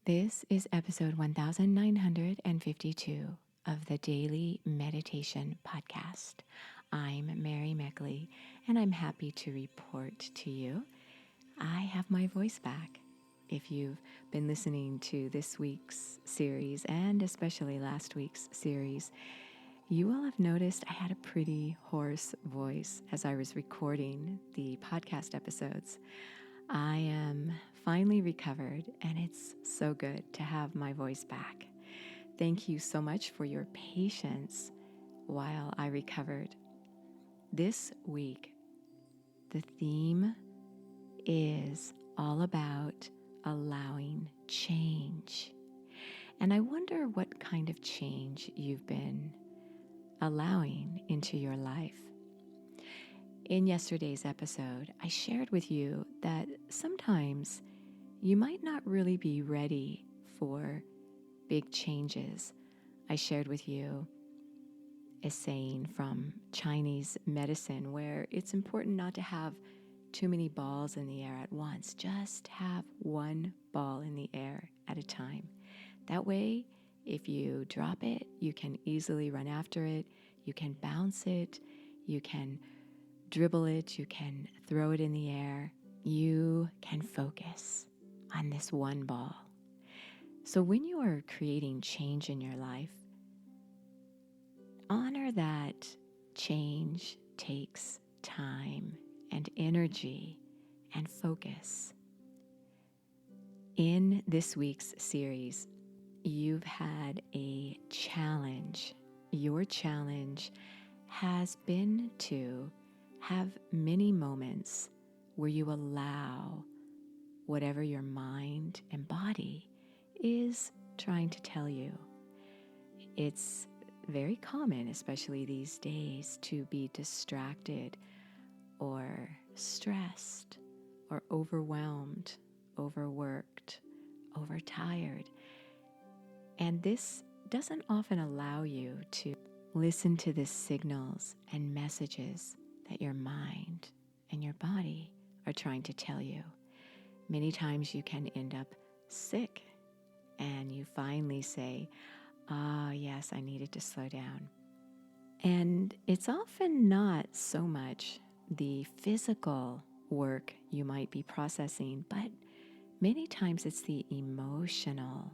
This is episode 1952 of the Daily Meditation Podcast. I'm Mary Meckley, and I'm happy to report to you I have my voice back. If you've been listening to this week's series, and especially last week's series, you will have noticed I had a pretty hoarse voice as I was recording the podcast episodes. I am finally recovered, and it's so good to have my voice back. Thank you so much for your patience while I recovered. This week, the theme is all about allowing change. And I wonder what kind of change you've been allowing into your life. In yesterday's episode, I shared with you that sometimes you might not really be ready for big changes. I shared with you a saying from Chinese medicine where it's important not to have too many balls in the air at once. Just have one ball in the air at a time. That way, if you drop it, you can easily run after it. You can bounce it. You can dribble it. You can throw it in the air. You can focus on this one ball. So when you are creating change in your life, honor that change takes time and energy and focus. In this week's series, you've had a challenge. Your challenge has been to have many moments where you allow whatever your mind and body is trying to tell you. It's very common, especially these days, to be distracted or stressed or overwhelmed, overworked, overtired. And this doesn't often allow you to listen to the signals and messages that your mind and your body are trying to tell you. Many times you can end up sick and you finally say, yes, I needed to slow down. And it's often not so much the physical work you might be processing, but many times it's the emotional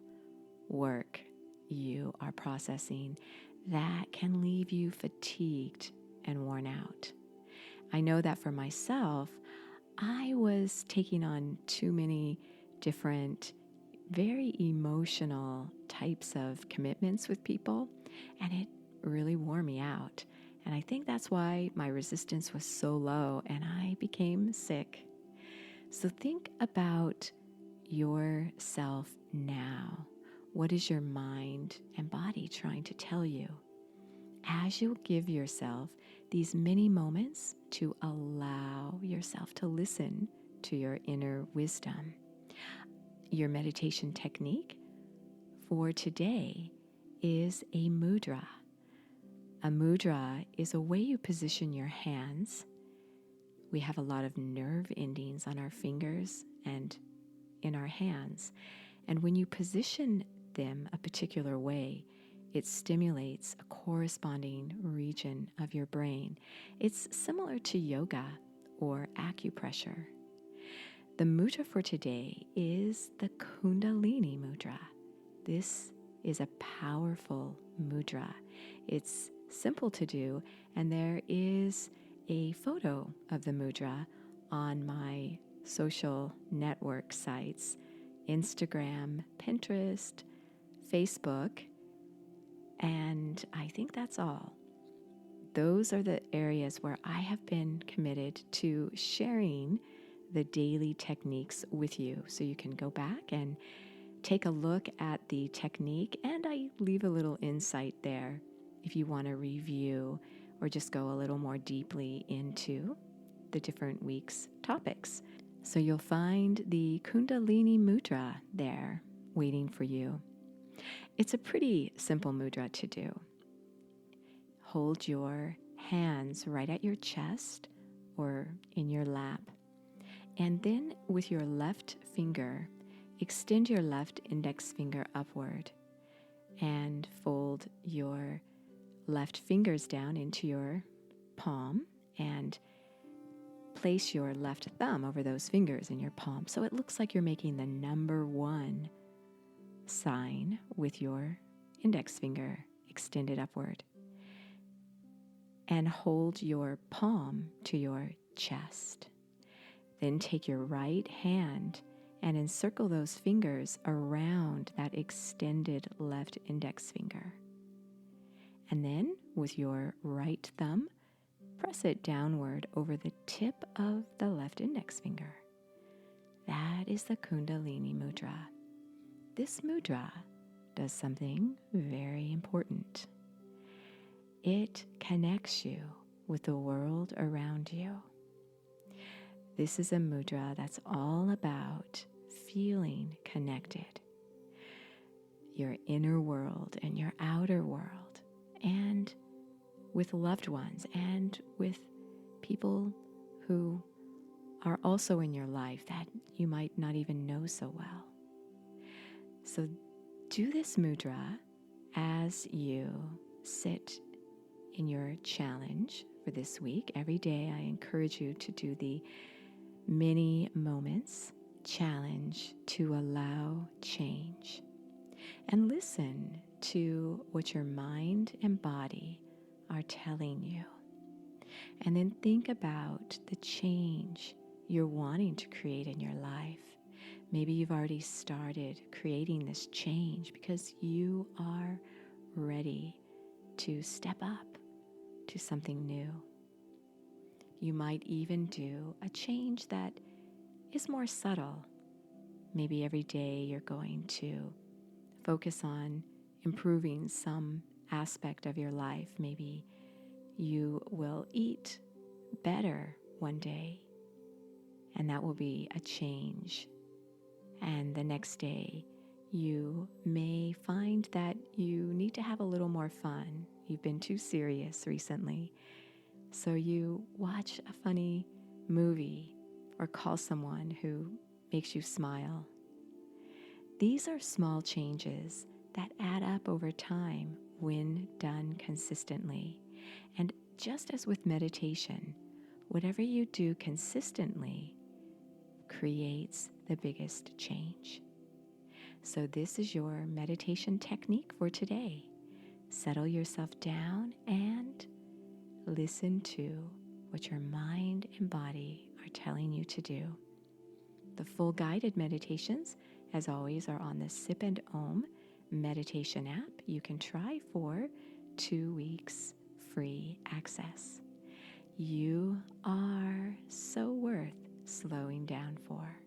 work you are processing that can leave you fatigued and worn out. I know that for myself, I was taking on too many different, very emotional types of commitments with people, and it really wore me out. And I think that's why my resistance was so low and I became sick. So think about yourself now. What is your mind and body trying to tell you? As you give yourself these many moments to allow yourself to listen to your inner wisdom. Your meditation technique for today is a mudra. A mudra is a way you position your hands. We have a lot of nerve endings on our fingers and in our hands. And when you position them a particular way, it stimulates a corresponding region of your brain. It's similar to yoga or acupressure. The mudra for today is the Kundalini Mudra. This is a powerful mudra. It's simple to do, and there is a photo of the mudra on my social network sites, Instagram, Pinterest, Facebook, and I think that's all. Those are the areas where I have been committed to sharing the daily techniques with you. So you can go back and take a look at the technique, and I leave a little insight there if you want to review or just go a little more deeply into the different week's topics. So you'll find the Kundalini Mudra there waiting for you. It's a pretty simple mudra to do. Hold your hands right at your chest or in your lap. And then with your left finger, extend your left index finger upward and fold your left fingers down into your palm and place your left thumb over those fingers in your palm. So it looks like you're making the number 1 sign with your index finger extended upward. And hold your palm to your chest. Then take your right hand and encircle those fingers around that extended left index finger. And then with your right thumb, press it downward over the tip of the left index finger. That is the Kundalini Mudra. This mudra does something very important. It connects you with the world around you. This is a mudra that's all about feeling connected. Your inner world and your outer world, and with loved ones and with people who are also in your life that you might not even know so well. So do this mudra as you sit in your challenge for this week. Every day I encourage you to do the mini moments challenge to allow change. And listen to what your mind and body are telling you. And then think about the change you're wanting to create in your life. Maybe you've already started creating this change because you are ready to step up to something new. You might even do a change that is more subtle. Maybe every day you're going to focus on improving some aspect of your life. Maybe you will eat better one day, and that will be a change. And the next day, you may find that you need to have a little more fun. You've been too serious recently. So you watch a funny movie or call someone who makes you smile. These are small changes that add up over time when done consistently. And just as with meditation, whatever you do consistently creates the biggest change. So this is your meditation technique for today. Settle yourself down and listen to what your mind and body are telling you to do. The full guided meditations, as always, are on the Sip and Om meditation app. You can try for 2 weeks free access. You are so worth slowing down for.